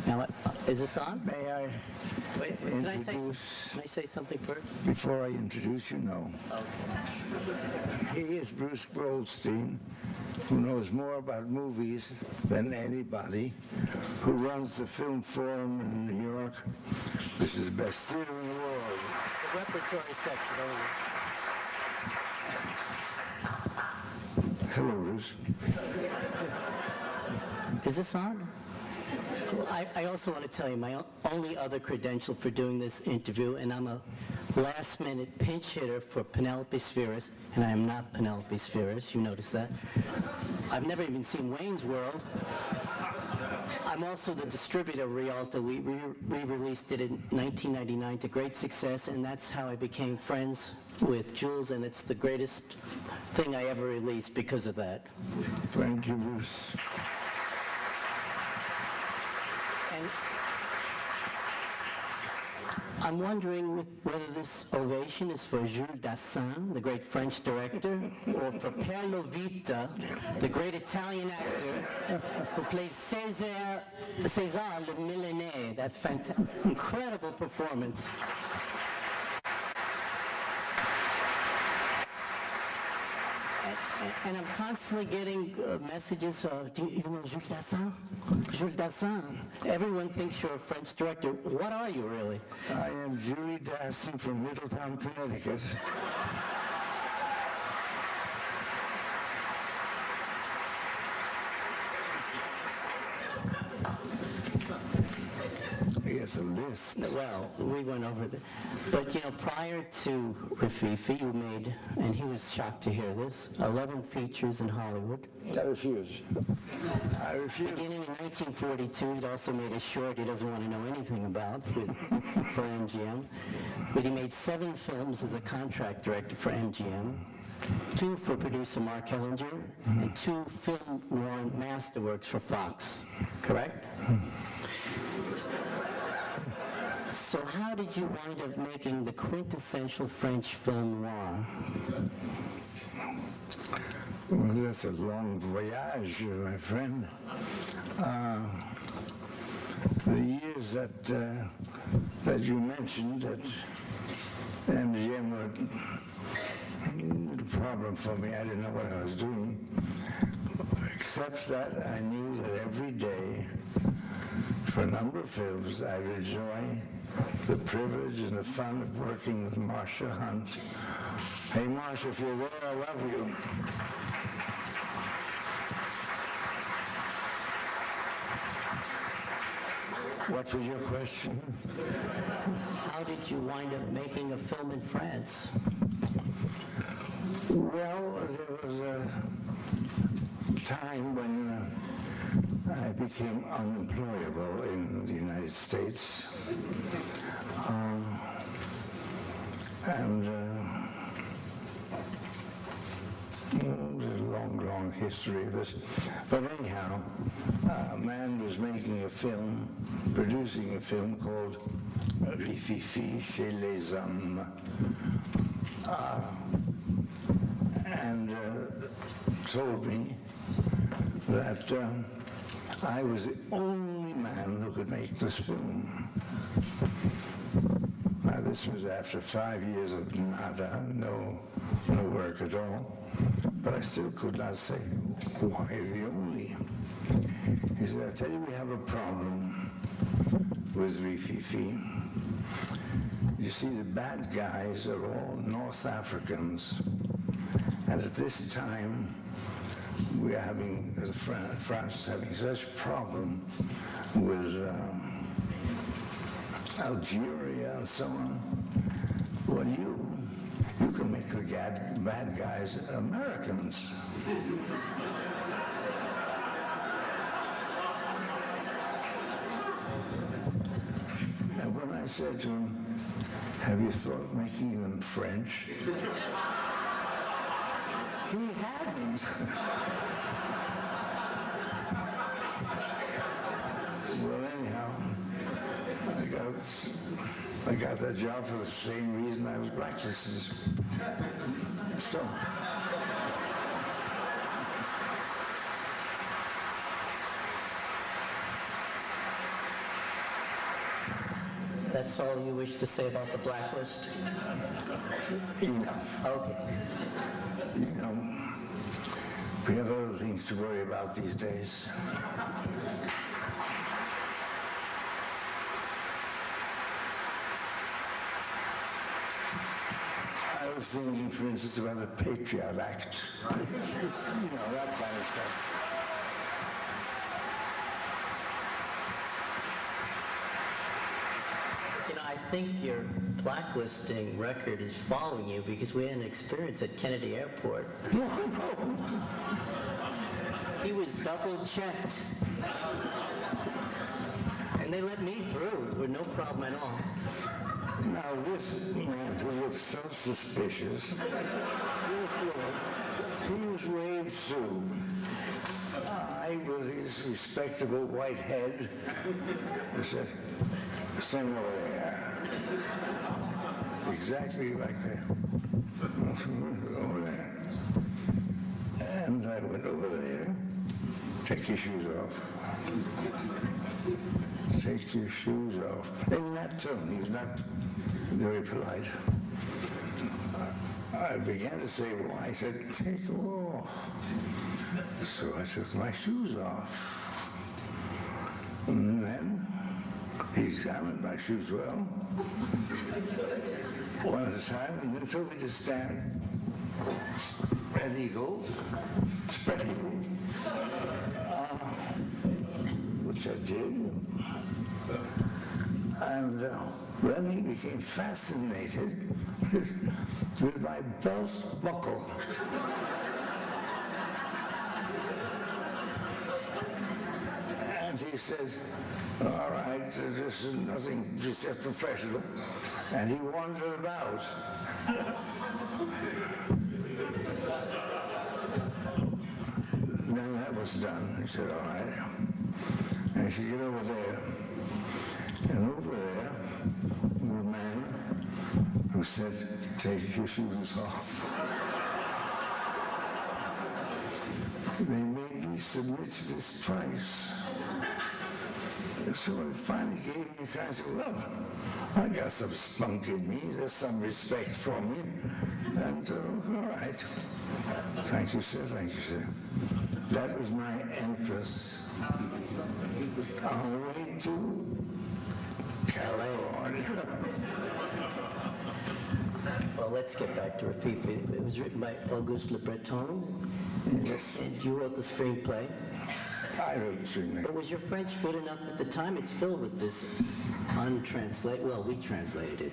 Now, is this on? May I Wait, can I say something first? Before I introduce you, no. Okay. He is Bruce Goldstein, who knows more about movies than anybody, who runs the Film Forum in New York, which is the best theater in the world. The repertory section only. Hello, Bruce. Is this on? I also want to tell you my only other credential for doing this interview, and I'm a last-minute pinch hitter for Penelope Spheris, and I am not Penelope Spheris, you notice that. I've never even seen Wayne's World. I'm also the distributor of Rialto. We re-released it in 1999 to great success, and that's how I became friends with Jules, and it's the greatest thing I ever released because of that. Thank you, Bruce. And I'm wondering whether this ovation is for Jules Dassin, the great French director, or for Per Lovita, the great Italian actor who plays César le Milanais, that incredible performance. And I'm constantly getting messages, do you know Jules Dassin? Jules Dassin. Everyone thinks you're a French director. What are you, really? I am Julie Dassin from Middletown, Connecticut. Yes, a list. Well, we went over that. But, you know, prior to Rafifi, you made, and he was shocked to hear this, 11 features in Hollywood. I refuse. I refuse. Beginning in 1942, he'd also made a short he doesn't want to know anything about for MGM. But he made 7 films as a contract director for MGM, 2 for producer Mark Hellinger, and 2 film noir masterworks for Fox. Correct? So how did you wind up making the quintessential French film noir? Well, that's a long voyage, my friend. The years that you mentioned that MGM were a problem for me. I didn't know what I was doing, except that I knew that every day, for a number of films, I would enjoy the privilege and the fun of working with Marcia Hunt. Hey, Marcia, if you're there, I love you. What was your question? How did you wind up making a film in France? Well, there was a time when I became unemployable in the United States. There's a long, long history of this. But anyhow, a man was making a film, producing a film called Rififi chez les hommes. And told me that I was the only man who could make this film. Now, this was after 5 years of nada, no work at all. But I still could not say, why the only? He said, I tell you, we have a problem with Rififi. You see, the bad guys are all North Africans. And at this time, we are having, France is having such a problem with Algeria and so on. Well, you can make the bad guys Americans. And when I said to him, have you thought of making them French? He hadn't. Well, anyhow, I got that job for the same reason I was blacklisted. So, That's all you wish to say about the blacklist? Enough. Okay. You know, we have other things to worry about these days. I was thinking, for instance, about the Patriot Act. You know, that kind of stuff. You know, I think your blacklisting record is following you because we had an experience at Kennedy Airport. No, no. He was double checked. And they let me through with no problem at all. Now, this man who was so suspicious, he was waved through. I, with his respectable white head, said, "Stand over there." Exactly like that. Over there. And I went over there. Take your shoes off. Take your shoes off. In that tone, he was not very polite. I began to say, well, I said, take them off. So I took my shoes off. And then he examined my shoes well, one at a time, and then told me to stand spread eagle, which I did. And then he became fascinated with my belt buckle. And he said, all right, this is nothing just professional. And he wandered about. Then that was done. He said, all right. And he said, get over there. And over there was a man who said, take your shoes off. They made me submit to this twice. So I finally gave me a chance. I said, well, I got some spunk in me. There's some respect for me. And all right. Thank you, sir. Thank you, sir. That was my entrance on the way to California. Well, let's get back to Rafifi. It was written by Auguste Le Breton. Yes, And you wrote the screenplay. I wrote the screenplay. But was your French good enough at the time? It's filled with this untranslated, well, we translated it,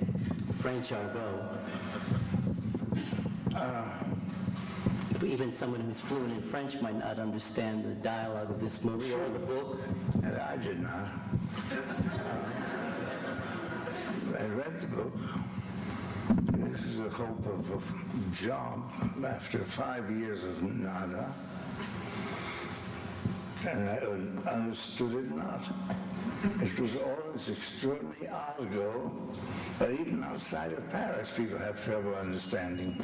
French argot. Even someone who's fluent in French might not understand the dialogue of this movie or the book. And I did not. I read the book. This is the hope of a job after 5 years of nada. And I understood it not. It was all this extraordinary argot that even outside of Paris people have trouble understanding.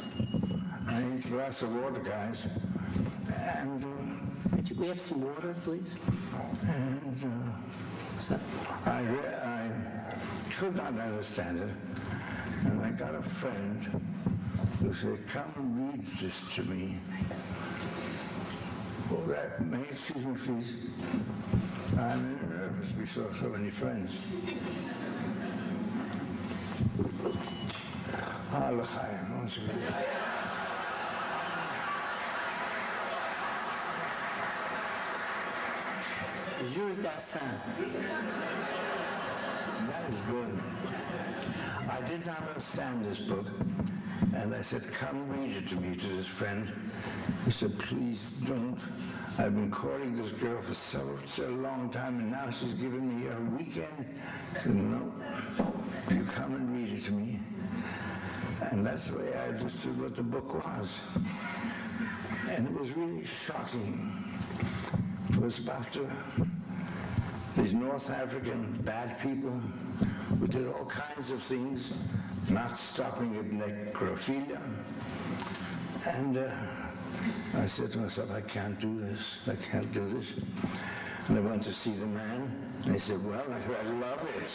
I need a glass of water, guys. And Could we have some water, please? and I could not understand it. And I got a friend who said, come read this to me. Oh, that may excuse me, please. I'm nervous. We saw so many friends. L'chaim. Jules Dassin. That is good. I did not understand this book, and I said, come read it to me, to this friend. He said, please don't. I've been courting this girl for such a long time, and now she's giving me a weekend. I said, no, you come and read it to me. And that's the way I understood what the book was. And it was really shocking. It was about these North African bad people who did all kinds of things, not stopping at necrophilia. And I said to myself, I can't do this. I can't do this. And I went to see the man, and he said, well, I said, I love it.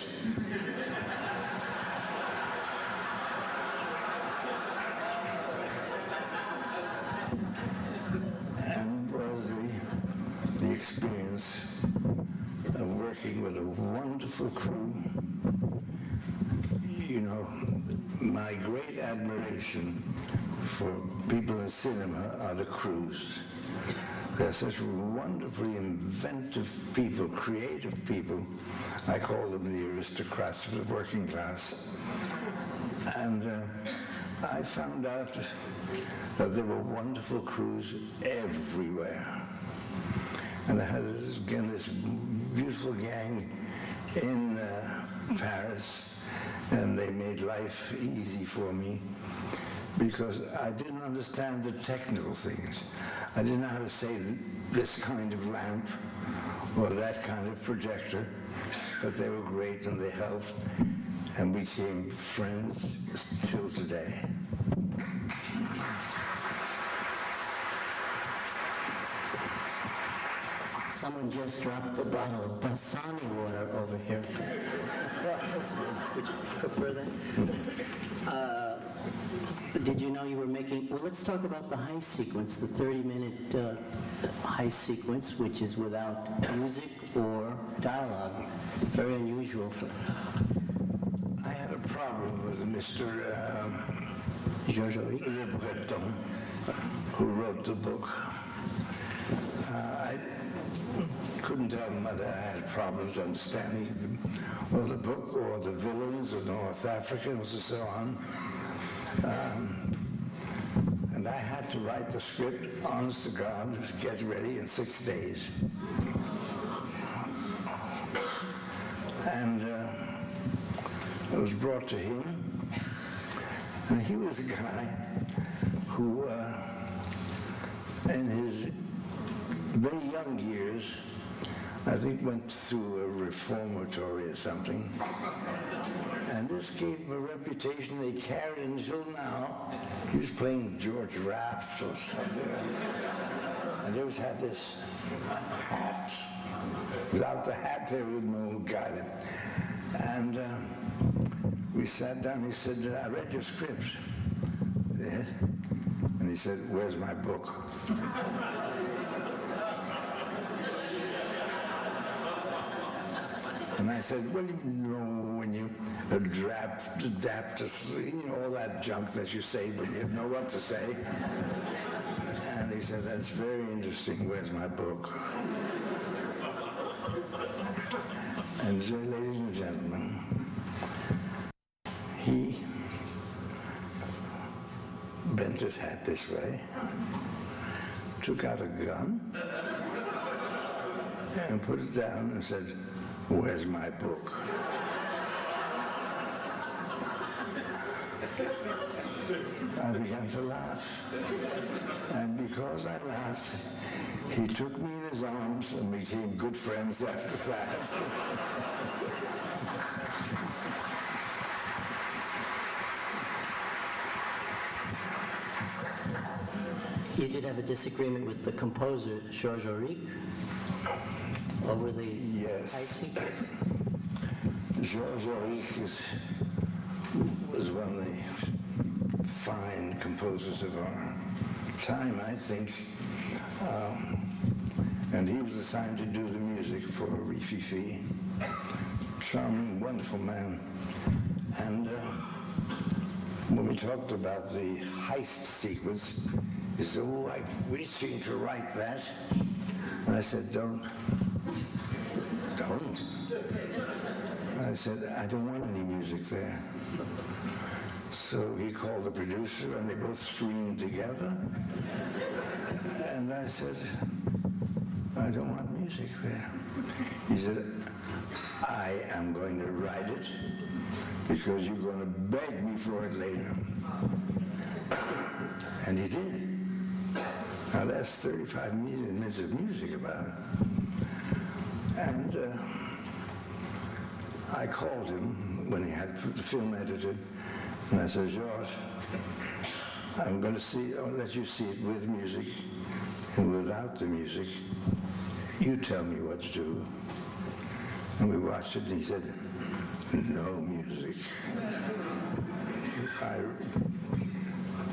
And it was the experience of working with a wonderful crew. You know, my great admiration for people in cinema are the crews. They're such wonderfully inventive people, creative people. I call them the aristocrats of the working class. And I found out that there were wonderful crews everywhere. And I had this beautiful gang in Paris, and they made life easy for me because I didn't understand the technical things. I didn't know how to say this kind of lamp or that kind of projector, but they were great and they helped and became friends till today. Someone just dropped a bottle of Dasani water over here. Would you prefer that? Did you know you were making... Well, let's talk about the heist sequence, the 30-minute heist sequence, which is without music or dialogue. Very unusual for... I had a problem with Mr. Georges Le Breton, who wrote the book. I couldn't tell him whether I had problems understanding the book or the villains or North Africans and so on. And I had to write the script, honest to God, get ready in 6 days. And it was brought to him, and he was a guy who, in his very young years, I think went through a reformatory or something. And this gave him a reputation they carried until now. He was playing George Raft or something. And he always had this hat. Without the hat, there was no guy. And we sat down, he said, I read your script. Yes? And he said, where's my book? And I said, well, you know, when you adapt, you know, all that junk that you say, but you know what to say. And he said, that's very interesting. Where's my book? And so, ladies and gentlemen, he bent his hat this way, took out a gun, and put it down and said, where's my book? I began to laugh. And because I laughed, he took me in his arms and became good friends after that. You did have a disagreement with the composer, Georges Auric, over the heist sequence? Georges Auric was one of the fine composers of our time, I think. And he was assigned to do the music for Rififi. Charming, wonderful man. And when we talked about the heist sequence, he said, oh, we seem to write that. And I said, don't. I said, I don't want any music there. So he called the producer, and they both screamed together. And I said, I don't want music there. He said, I am going to write it because you're going to beg me for it later. And he did. Now that's 35 minutes of music about it. And I called him when he had the film edited, and I said, Georges, I'm going to let you see it with music and without the music. you tell me what to do. And we watched it, and he said, no music. I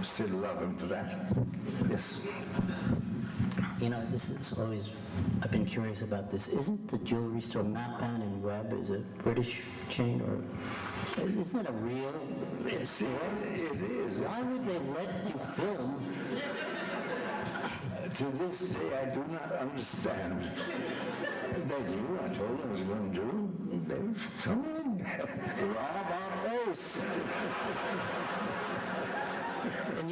still love him for that. Yes. You know, this is always, I've been curious about this. Isn't the jewelry store Malvin and Webb is a British chain, or isn't it a real store? It is. Why would they let you film? To this day, I do not understand. They knew. I told them I was going to do. They would come in, rob our place. And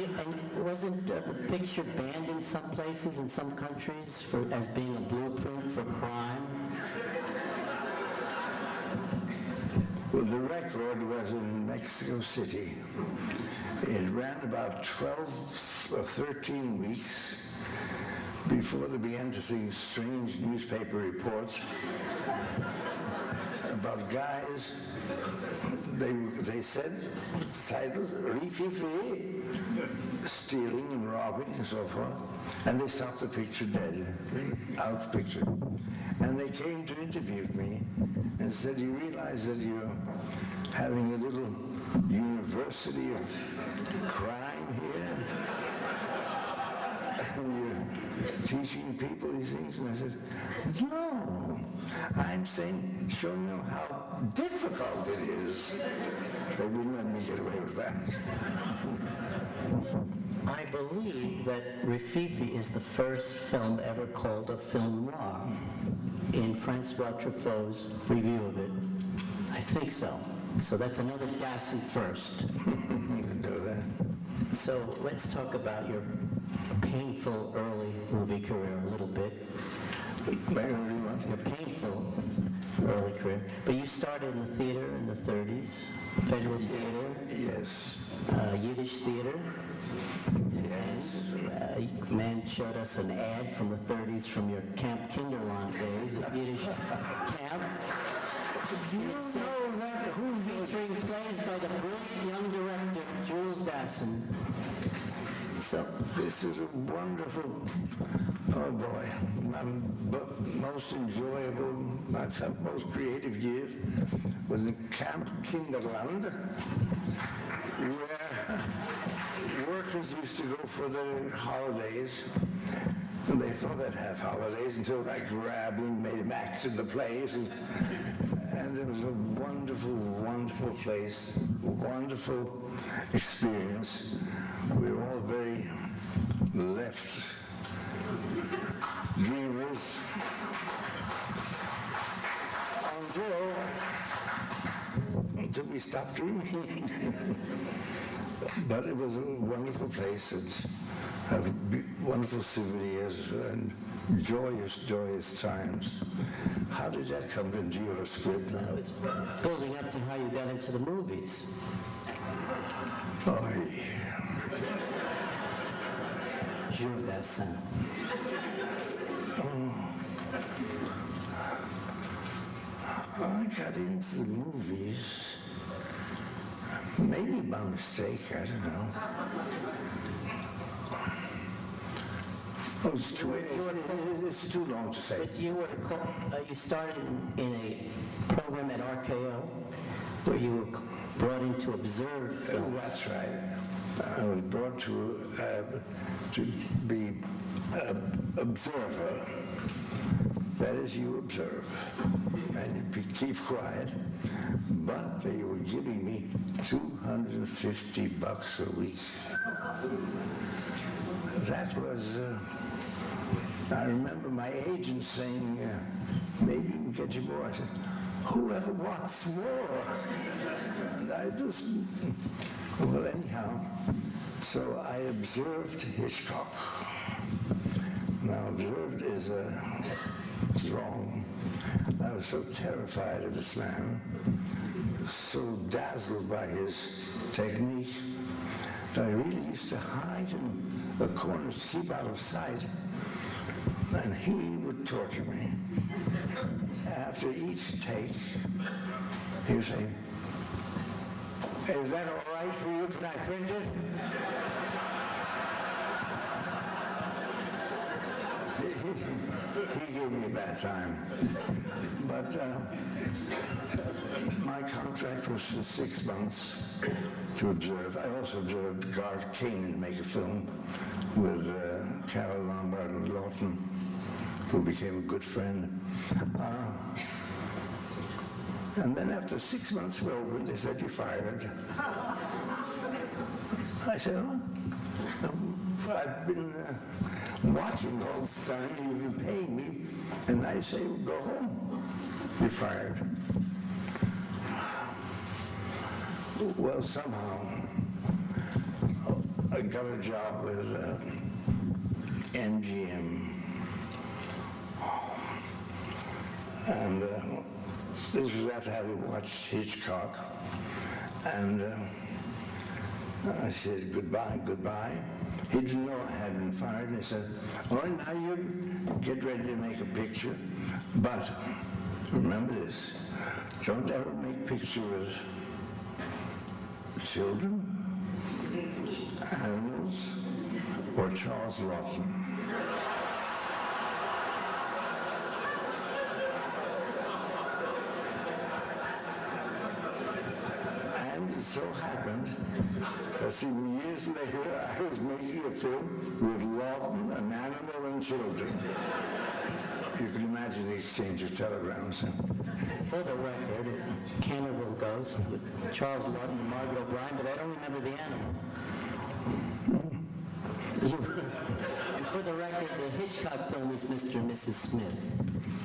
wasn't the picture banned in some places, in some countries, as being a blueprint for crime? Well, the record was in Mexico City. It ran about 12 or 13 weeks before they began to see strange newspaper reports about guys. They said titles, Rifi, stealing and robbing and so forth, and they stopped the picture dead, out picture. And they came to interview me and said, you realize that you're having a little university of crime here? And you're teaching people these things? And I said, no, I'm saying, showing them how difficult it is. They wouldn't let me get away with that. I believe that Rififi is the first film ever called a film noir in Francois Truffaut's review of it. I think so. So that's another Dassin first. You know that. So let's talk about your painful early movie career a little bit. Your painful early career. But you started in the theater in the 30s, Federal Theater. Yes. Yiddish theater. Yes. And man showed us an ad from the 30s from your Camp Kinderland days at Yiddish camp. Do you know that? Who Featuring plays by the brilliant young director, Jules Dassin. So, this is a wonderful, oh boy, most enjoyable, I felt most creative years was in Camp Kinderland, where workers used to go for their holidays. And they thought they'd have holidays until I grabbed them, made them act in the plays. And it was a wonderful, wonderful place, wonderful experience. We were all very left dreamers until we stopped dreaming. But it was a wonderful place. It's wonderful souvenirs and joyous, joyous times. How did that come into your script now? I was building up to how you got into the movies. Oh, yeah. Jules Dassin. I got into the movies, maybe by mistake, I don't know. Oh, it's too long to say. But you were you started in a program at RKO where you were brought in to observe film. That's right. I was brought to be observer. That is, you observe, and you keep quiet. But they were giving me $250 a week. That was. I remember my agent saying, "Maybe we can get you more." I said, "Whoever wants more?" And I just. Well, anyhow, so I observed Hitchcock. Now, observed is wrong. I was so terrified of this man, so dazzled by his technique, that I really used to hide in the corners to keep out of sight, and he would torture me. After each take, he would say, "Is that all right for you? Can I print it?" He gave gave me a bad time. But my contract was for 6 months to observe. I also observed Garth Kanin make a film with Carol Lombard and Lawton, who became a good friend. And then after 6 months were over, they said, "You're fired." I said, "Oh, I've been watching all this time, you've been paying me, and I say, go home. You're fired." Well, somehow, I got a job with MGM. And this was after having watched Hitchcock. And I said, "Goodbye, goodbye." He didn't know I had been fired, and he said, "All right, now you get ready to make a picture. But remember this, don't ever make pictures with children, animals, or Charles Lawton." And it so happened that some years later I was making a film with Lawton, an animal, and children. You can imagine the exchange of telegrams. For the record, Canterville Ghost with Charles Lawton and Margaret O'Brien, but I don't remember the animal. And for the record, the Hitchcock film was Mr. and Mrs. Smith.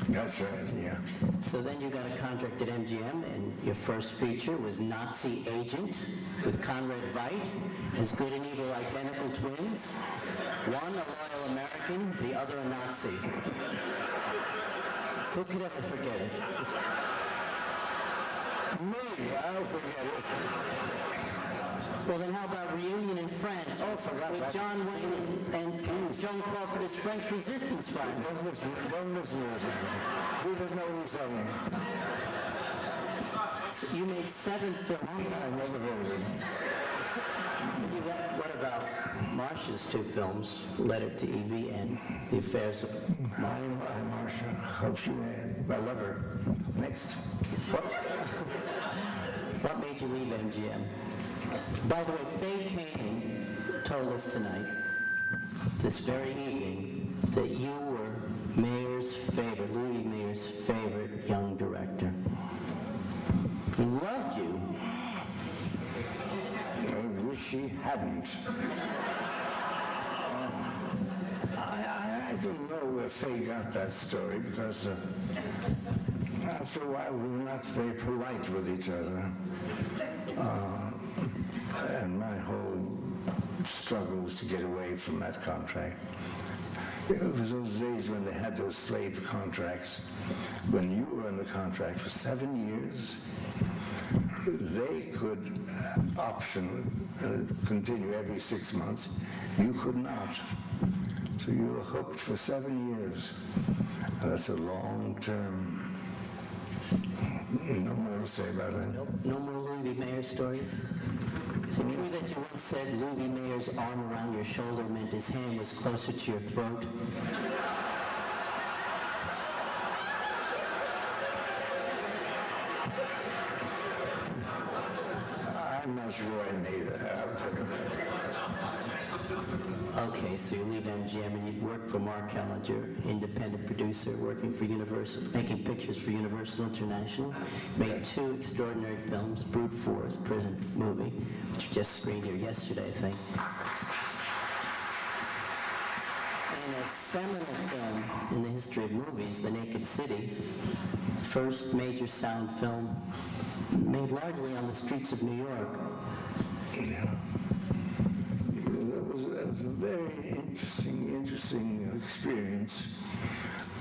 That's right, yeah. So then you got a contract at MGM, and your first feature was Nazi Agent with Conrad Veidt as good and evil identical twins. One a loyal American, the other a Nazi. Who could ever forget it? Me, I'll forget it. Well, then how about Reunion in France? Oh, forgot with that. John Wayne and Joan Crawford as French resistance fighters. Don't listen to this man. Who doesn't know who's saying? So you made 7 films. I've never heard of it. What about Marcia's 2 films, Letter to Evie and The Affairs of Marcia. Hope she I love her. Next. What made you leave MGM? By the way, Faye Kane told us tonight, this very evening, that you were Louis Mayer's favorite young director. He loved you. I wish he hadn't. I don't know where Faye got that story, because after a while we were not very polite with each other. And my whole struggle was to get away from that contract. It was those days when they had those slave contracts. When you were in the contract for 7 years, they could continue every 6 months. You could not. So you were hooked for 7 years. And that's a long term. No more to say about that. Nope. No more Louis Mayer stories? Is it true that you once said Louis Mayer's arm around your shoulder meant his hand was closer to your throat? I'm not sure I made that up. Okay, so you leave MGM and you work for Mark Hellinger, independent producer, working for Universal, making pictures for Universal International. Made 2 extraordinary films, Brute Force, prison movie, which just screened here yesterday, I think. And a seminal film in the history of movies, The Naked City, first major sound film made largely on the streets of New York. Yeah. That was a very interesting experience.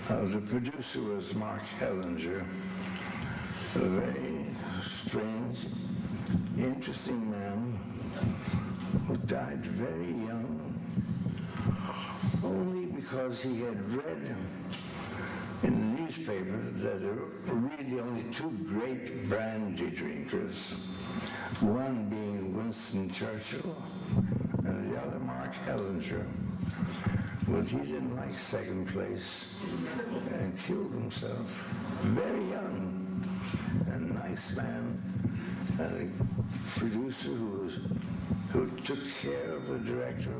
The producer was Mark Hellinger, a very strange, interesting man who died very young, only because he had read in the newspaper that there were really only 2 great brandy drinkers, one being Winston Churchill and the other Mark Hellinger. but he didn't like second place and killed himself. Very young, a nice man, and a producer who took care of the director.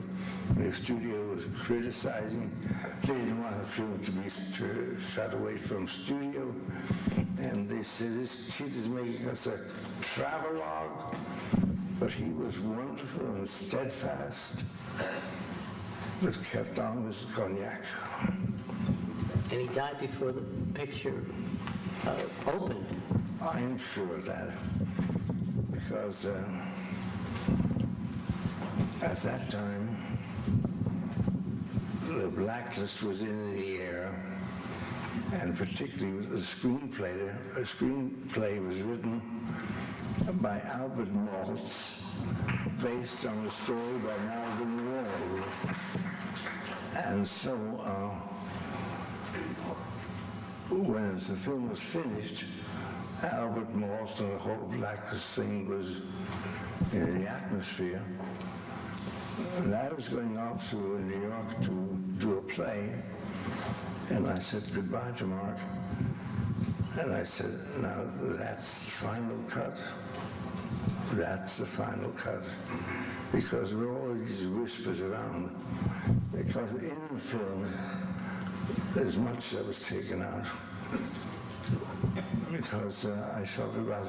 The studio was criticizing. They didn't want the film to be shot away from studio. And they said, this kid is making us a travelogue. But he was wonderful and steadfast, but kept on with cognac. And he died before the picture opened. I'm sure of that, because at that time, the blacklist was in the air, and particularly the screenplay. A screenplay was written by Albert Maltz, based on a story by Malvin Wald. And so, when the film was finished, Albert Maltz and the whole blacklist thing was in the atmosphere. And I was going off to New York to do a play, and I said goodbye to Mark. And I said, now that's the final cut. That's the final cut. Because there were all these whispers around. Because in the film, there's much that was taken out. Because I talked about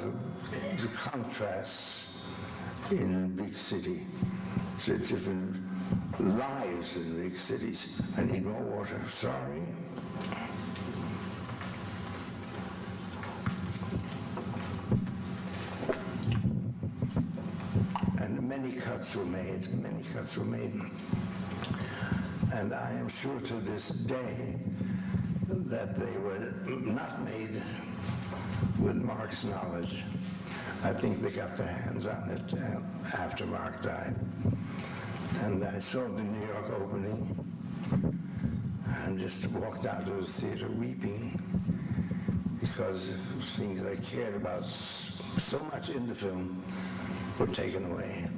the contrasts in big city. The different lives in big cities. I need more water, sorry. Many cuts were made. And I am sure to this day that they were not made with Mark's knowledge. I think they got their hands on it after Mark died. And I saw the New York opening and just walked out of the theater weeping because things that I cared about so much in the film were taken away.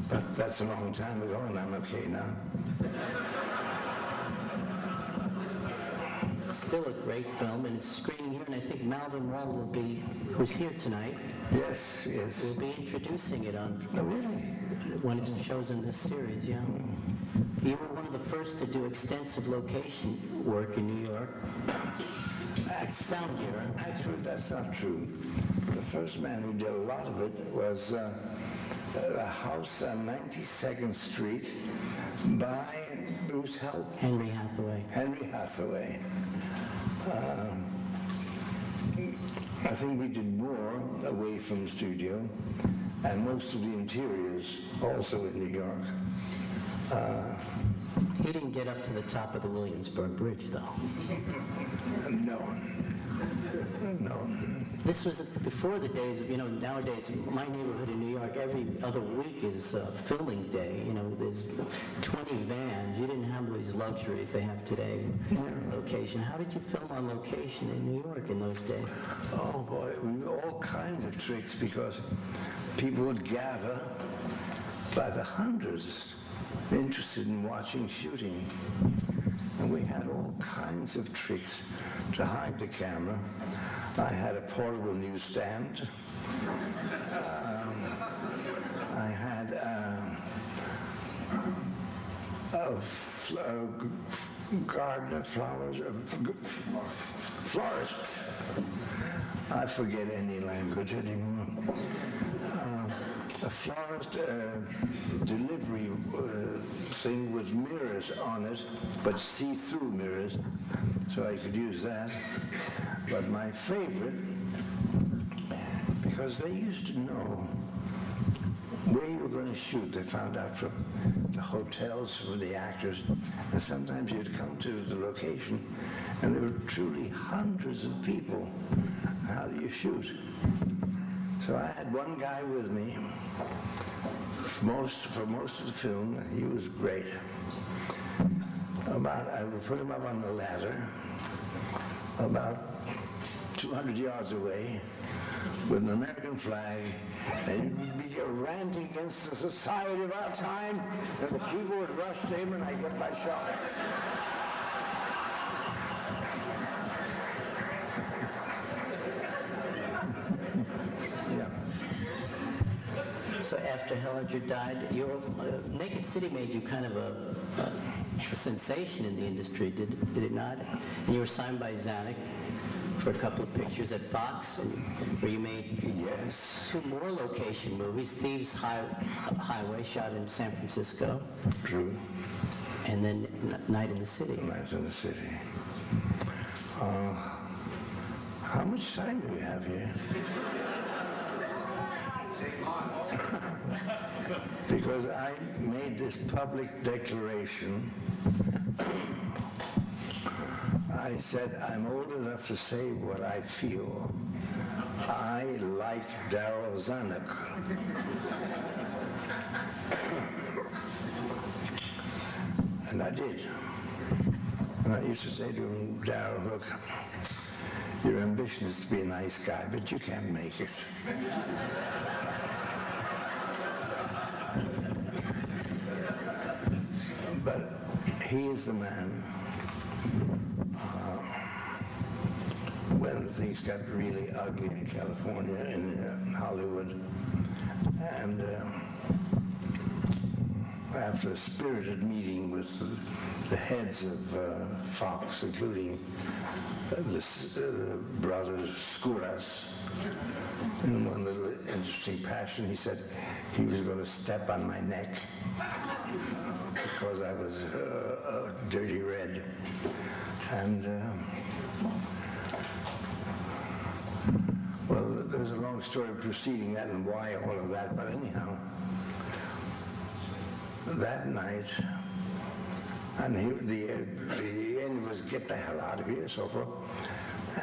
But that's a long time ago, and I'm okay now. It's still a great film, and it's screening here, and I think Malvin Wald who's here tonight. Yes. Will be introducing it on. Oh, really? When it shows in this series, yeah. You were one of the first to do extensive location work in New York. Sound era. Actually, that's not true. The first man who did a lot of it was a house on 92nd Street by whose help? Henry Hathaway. Henry Hathaway. I think we did more away from the studio, and most of the interiors also in New York. He didn't get up to the top of the Williamsburg Bridge, though. No. This was before the days of, nowadays, my neighborhood in New York, every other week is filming day. There's 20 vans. You didn't have these luxuries they have today. Yeah. Location. How did you film on location in New York in those days? Oh, boy, all kinds of tricks, because people would gather by the hundreds interested in watching shooting. And we had all kinds of tricks to hide the camera. I had a portable newsstand. I had a gardener, florist. I forget any language anymore. A florist delivery thing with mirrors on it, but see-through mirrors, so I could use that. But my favorite, because they used to know where you were going to shoot. They found out from the hotels, from the actors, and sometimes you'd come to the location, and there were truly hundreds of people. How do you shoot? So I had one guy with me for most of the film. He was great. I would put him up on the ladder, about 200 yards away, with an American flag, and he would be ranting against the society of our time, and the people would rush to him, and I'd get my shots. Yeah. So after Hellinger died, Naked City made you kind of a sensation in the industry, did it not? And you were signed by Zanuck for a couple of pictures at Fox, where you made Yes. 2 more location movies, Thieves Highway, shot in San Francisco, True. and then Night in the City. Night in the City. How much time do we have here? Because I made this public declaration. I said, I'm old enough to say what I feel. I like Darryl Zanuck. And I did. And I used to say to him, Darryl, look, your ambition is to be a nice guy, but you can't make it. But he is the man. When things got really ugly in California, in Hollywood, and after a spirited meeting with the heads of Fox, including the brothers Skouras, in one little interesting passion, he said he was going to step on my neck because I was dirty red. And well, there's a long story preceding that and why all of that, but anyhow, that night, and the end was get the hell out of here, so forth,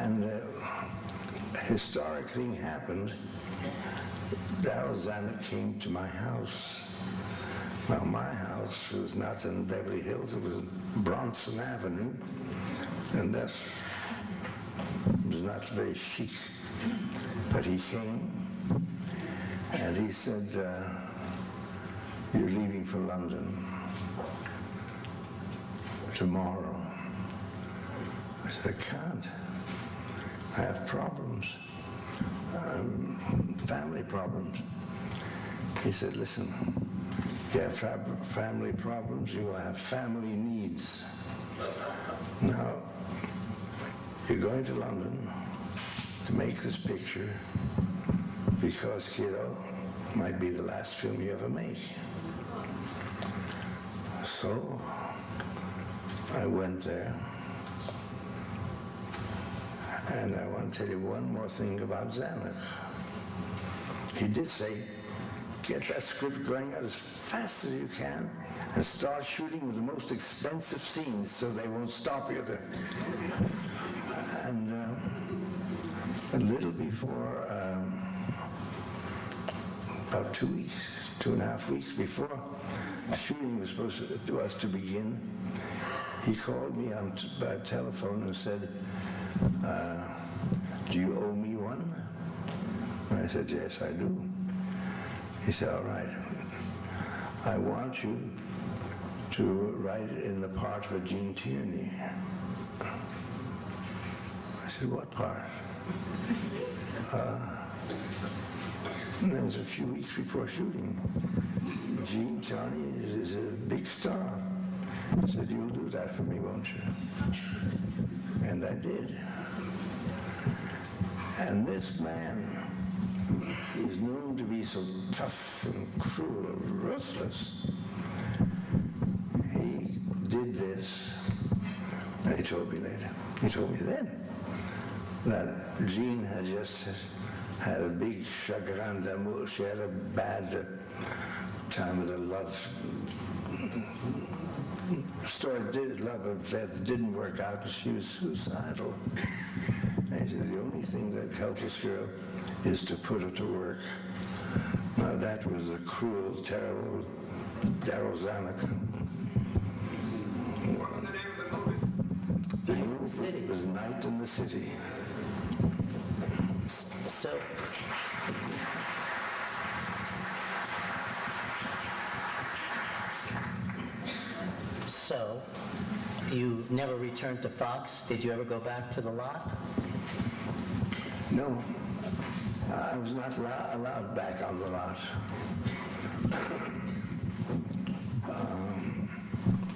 and a historic thing happened. Darryl Zanuck came to my house. Now, my house was not in Beverly Hills, it was Bronson Avenue, and that was not very chic. But he came, and he said, you're leaving for London tomorrow. I said, I can't. I have problems, family problems. He said, listen, you have family problems, you will have family needs. Now, you're going to London to make this picture because, kiddo, might be the last film you ever make. So I went there, and I want to tell you one more thing about Zanuck. He did say, get that script going out as fast as you can and start shooting with the most expensive scenes so they won't stop you there. And a little before, about 2 weeks, 2.5 weeks before shooting was supposed to begin, he called me by telephone and said, do you owe me one? And I said, yes, I do. He said, all right, I want you to write in the part for Gene Tierney. I said, what part? And that was a few weeks before shooting. Gene Tierney is a big star. He said, you'll do that for me, won't you? And I did. And this man, he was known to be so tough and cruel and ruthless. He did this, and he told me later, he told me then, that Jean had just had a big chagrin d'amour. She had a bad time with a love story, love affair that didn't work out, and she was suicidal. And he said, the only thing that helps this girl is to put her to work. Now that was the cruel, terrible Darryl Zanuck. The movie was Night in the City. So, you never returned to Fox? Did you ever go back to the lot? No, I was not allowed back on the lot.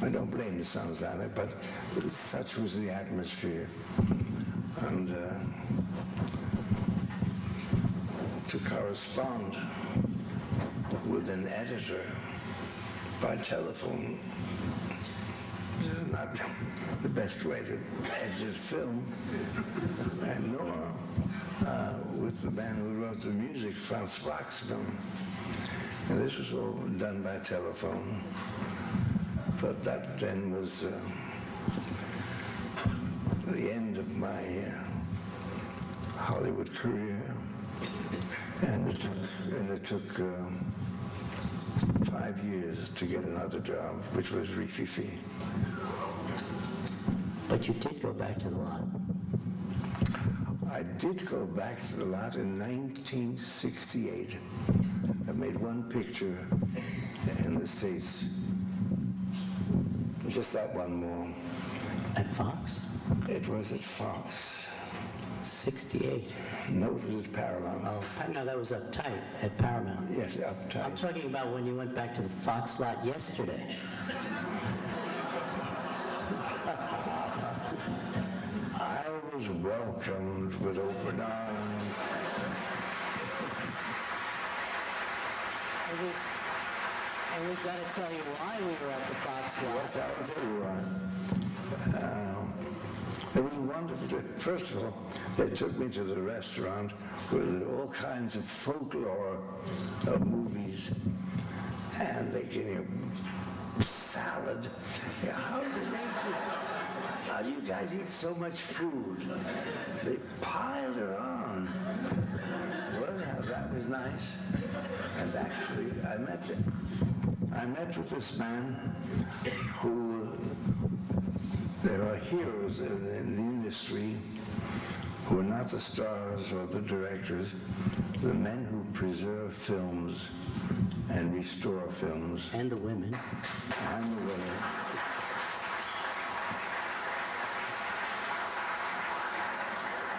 I don't blame the sons on it, but such was the atmosphere. And to correspond with an editor by telephone is not the best way to edit film, and nor with the man who wrote the music, Franz Waxman. And this was all done by telephone. But that then was the end of my Hollywood career, and it took 5 years to get another job, which was Rififi. But you did go back to the lot. I did go back to the lot in 1968. I made one picture in the States. Just that one more. At Fox? It was at Fox. 68. No, it was at Paramount. Oh, no, that was uptight at Paramount. Yes, uptight. I'm talking about when you went back to the Fox lot yesterday. I was welcomed with open arms. And we've got to tell you why we were at the Fox lot. Yes, I will tell you why. It was wonderful. First of all, they took me to the restaurant with all kinds of folklore of movies, and they gave me a salad. Yeah, how do you guys eat so much food? They piled it on. Well, that was nice. And actually, I met with this man who, there are heroes in the industry who are not the stars or the directors, the men who preserve films and restore films. And the women. And the women.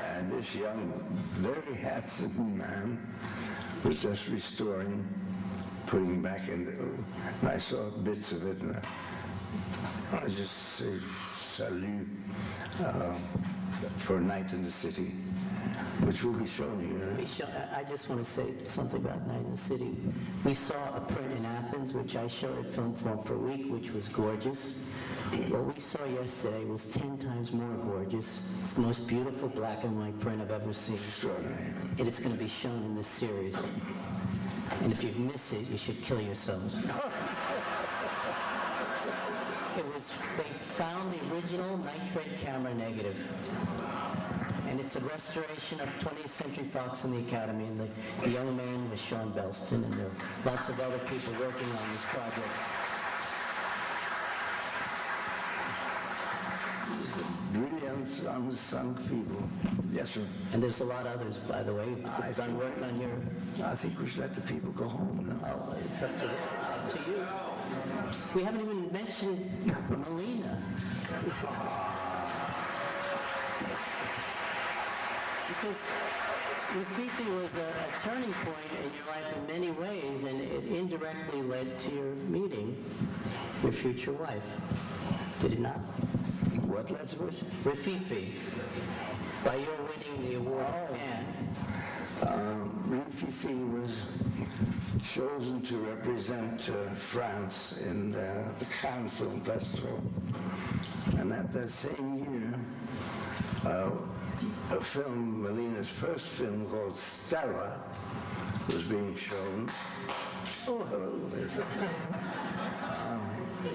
And this young, very handsome man was just restoring, putting back in, and I saw bits of it, and I just say salut for a Night in the City, which will be shown here. I just want to say something about Night in the City. We saw a print in Athens, which I showed at Film Forum for a week, which was gorgeous. What we saw yesterday was 10 times more gorgeous. It's the most beautiful black and white print I've ever seen. Extraordinary. It is going to be shown in this series. And if you miss it, you should kill yourselves. They found the original nitrate camera negative. And it's a restoration of 20th Century Fox and the Academy. And the young man was Sean Belston, and there are lots of other people working on this project. Brilliant, unsung people. Yes, sir. And there's a lot of others, by the way, who've done work on your... I think we should let the people go home now. Oh, it's up to you. We haven't even mentioned Melina. Because Rififi was a turning point in your life in many ways, and it indirectly led to your meeting your future wife. Did it not? What led to it? Rififi, by your winning the award at Cannes. Rififi was chosen to represent France in the Cannes Film Festival. And at that same year, a film, Melina's first film called Stella, was being shown. Oh, hello.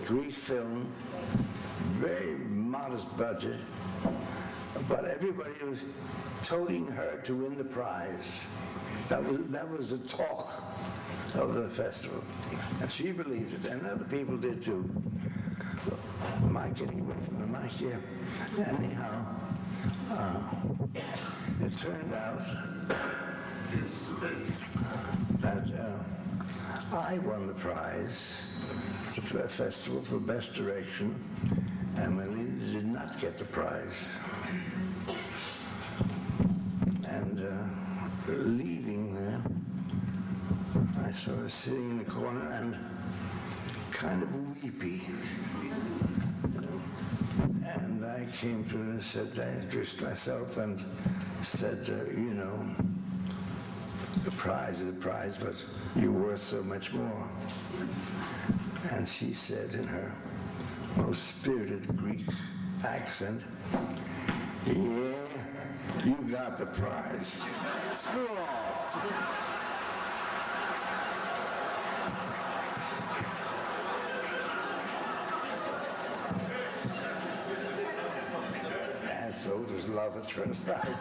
Greek film, very modest budget, but everybody was toting her to win the prize. That was the talk of the festival, and she believed it, and other people did too. My getting away from the mic here. Anyhow, it turned out that I won the prize at the festival for Best Direction, and Melinda did not get the prize. And leaving there, I saw her sitting in the corner and kind of weepy. And I came to her and said, I introduced myself and said, you know, the prize is a prize, but you're worth so much more. And she said in her most spirited Greek accent, yeah, you got the prize. Screw off. And so it was love at first sight.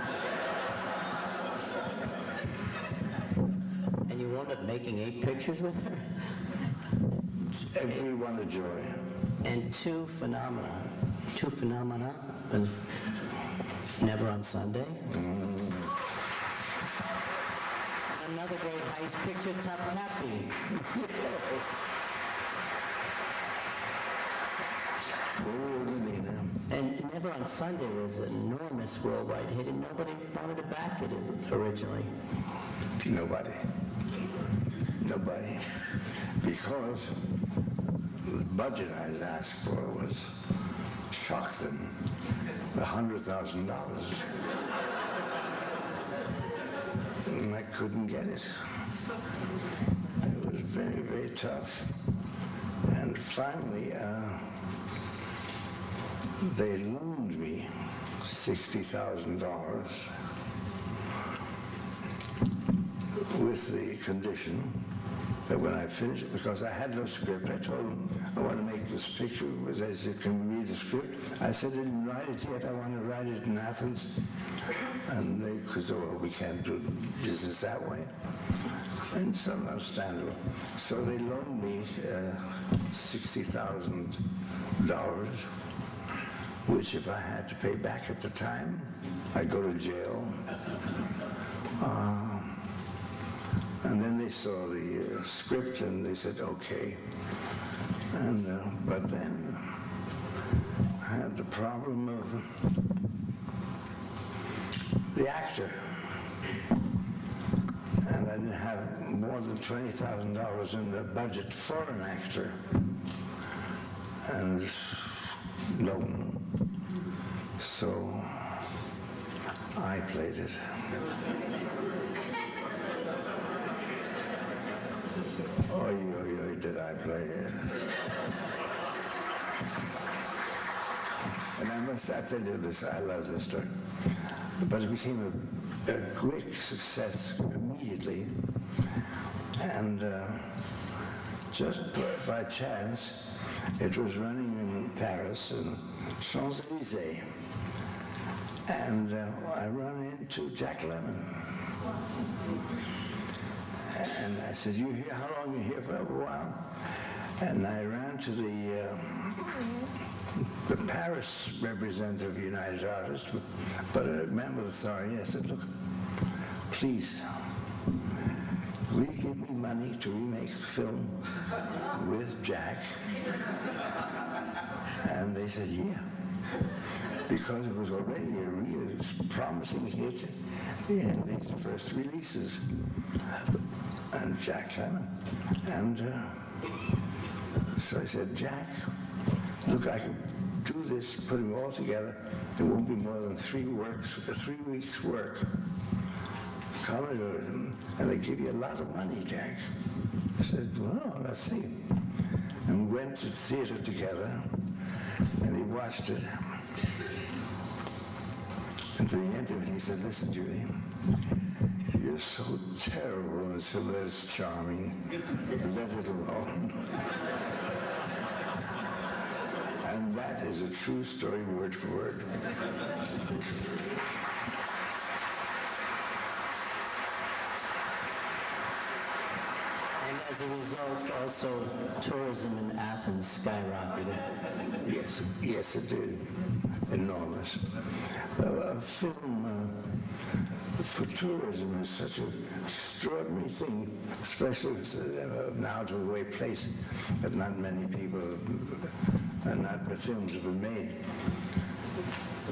And you wound up making 8 pictures with her? Every one a joy. And 2 phenomena. 2 phenomena of Never on Sunday. Another great heist picture, Top Happy. And Never on Sunday was an enormous worldwide hit, and nobody wanted to back it originally. Nobody. Because the budget I was asked for was, shocked them, $100,000. And I couldn't get it. It was very, very tough. And finally, they loaned me $60,000 with the condition that when I finished it, because I had no script, I told them, I want to make this picture. They said, can we read the script? I said, I didn't write it yet. I want to write it in Athens. And they said, well, we can't do business that way. And it's understandable. So they loaned me $60,000, which if I had to pay back at the time, I'd go to jail. And then they saw the script and they said, okay. And but then I had the problem of the actor. And I didn't have more than $20,000 in the budget for an actor. And loan. So I played it. Oy, oy, oy, did I play it. And I must tell you this, I love this story. But it became a great success immediately. And just by chance, it was running in Paris and Champs-Élysées. And I run into Jack Lemmon. And I said, you here? How long are you here for? A while. And I ran to the Paris representative of United Artists, but a member of the authority. I said, look, please, will you give me money to remake the film with Jack? And they said, yeah. Because it was already a real promising hit in these first releases. And Jack Lemmon. And so I said, Jack, look, I can do this, put them all together. It won't be more than 3 weeks' work. Come and do it. And they give you a lot of money, Jack. I said, well, let's see. And we went to the theater together, and he watched it. And to the end of it, he said, listen, Julie, you're so terrible and so that's charming. Let it alone. And that is a true story, word for word. And as a result, also, tourism in Athens skyrocketed. Yes, it did. enormous. A film for tourism is such an extraordinary thing, especially if it's an out-of-the-way place that not many people, and not the films have been made.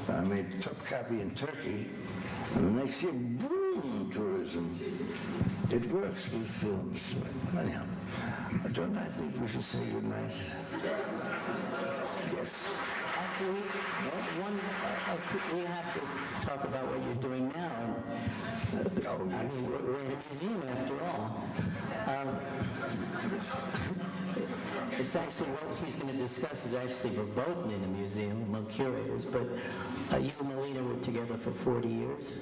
I made Topkapi in Turkey, and the next year, boom, tourism. It works with films. Anyhow, don't I think we should say goodnight? Yes. Actually, we have to talk about what you're doing now. I mean, we're in a museum after all. It's actually what he's going to discuss is actually verboten in a museum among curators, but you and Melina were together for 40 years.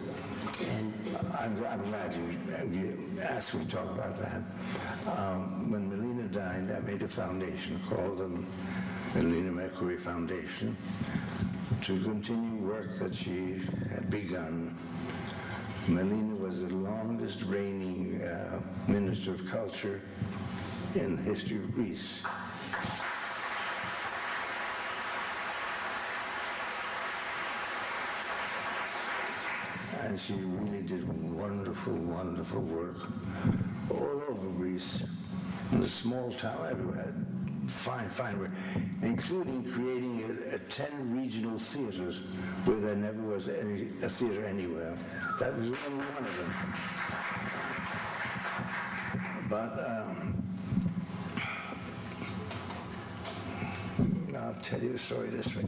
And I'm glad you asked me to talk about that. When Melina died, I made a foundation called the Melina Mercury Foundation to continue work that she had begun. Melina was the longest reigning Minister of Culture in the history of Greece. And she really did wonderful, wonderful work all over Greece, in the small town, everywhere. Fine work, including creating 10 regional theaters where there never was a theater anywhere. That was only one of them. But I'll tell you the story this way.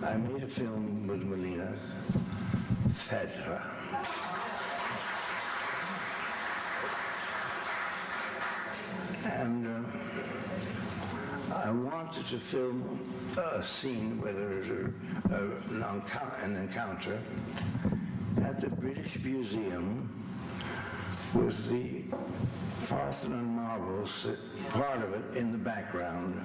I made a film with Melina, Fedra. And I wanted to film a scene where there was an encounter at the British Museum with the Parthenon marbles, part of it in the background.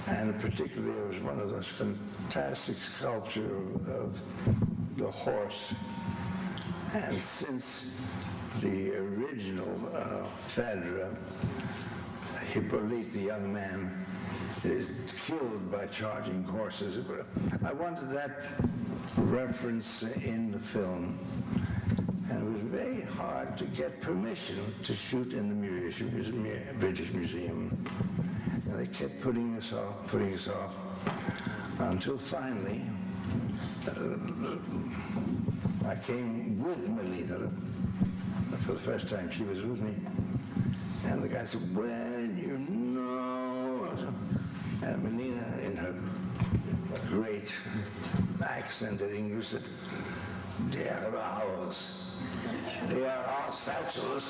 And particularly there was one of those fantastic sculptures of the horse. And since the original Phaedra, Hippolyte, the young man, is killed by charging horses, I wanted that reference in the film. And it was very hard to get permission to shoot in the British Museum. And they kept putting us off, until finally I came with Melina for the first time. She was with me. And the guy said, well, you know. And Melina, in her great accented English, said, they are ours. They are our satchels.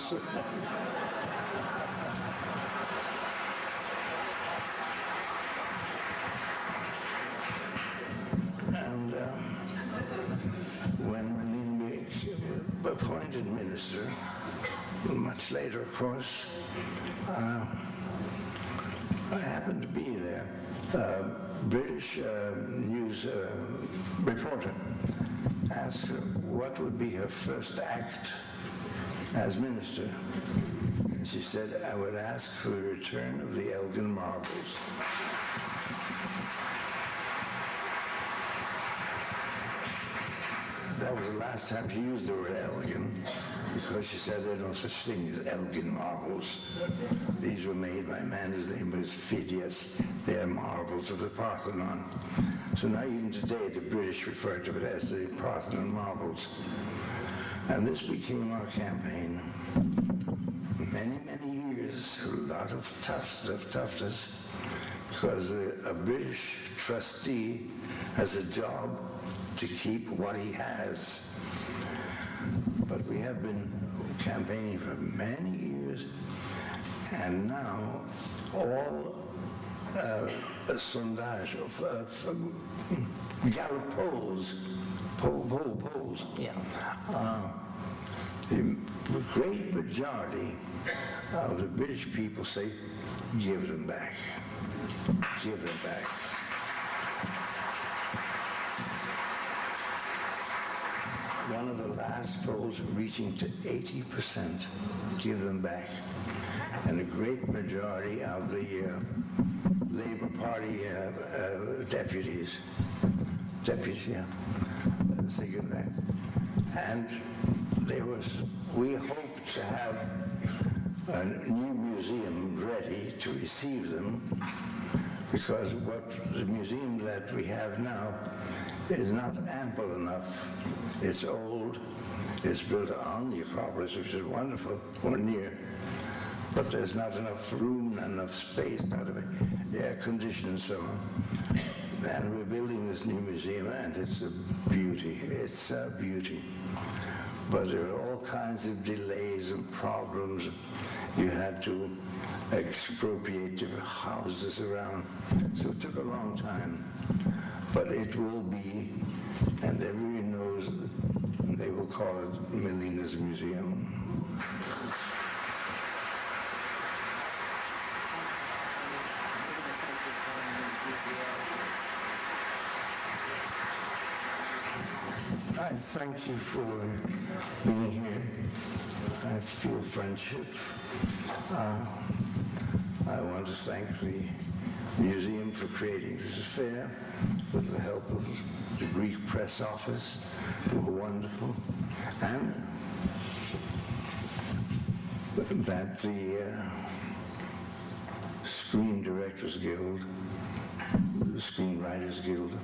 And when Melina became appointed minister, much later, of course, I happened to be there. British news reporter asked her what would be her first act as minister. And she said, I would ask for the return of the Elgin marbles. That was the last time she used the word Elgin, because she said there's no such thing as Elgin marbles. These were made by a man whose name was Phidias. They are marbles of the Parthenon. So now even today the British refer to it as the Parthenon marbles. And this became our campaign. Many, many years, a lot of toughness, because a British trustee has a job to keep what he has. But we have been campaigning for many years, and now all sondage of Gallup polls, the great majority of the British people say, give them back. Give them back. One of the last polls reaching to 80%, give them back. And a great majority of the Labour Party deputies, yeah, cigarette. And we hoped to have a new museum ready to receive them, because the museum that we have now is not ample enough. It's old, it's built on the Acropolis, which is wonderful, or near, but there's not enough room, not enough space, not enough air conditioning and so on. And we're building this new museum, and it's a beauty. It's a beauty. But there are all kinds of delays and problems. You had to expropriate different houses around. So it took a long time. But it will be, and everyone knows, they will call it Melina's Museum. I thank you for being here. I feel friendship. I want to thank the museum for creating this affair with the help of the Greek press office, who were wonderful, and that the Screen Directors Guild, the Screenwriters Guild,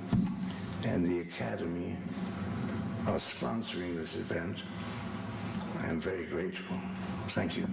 and the Academy are sponsoring this event. I am very grateful. Thank you.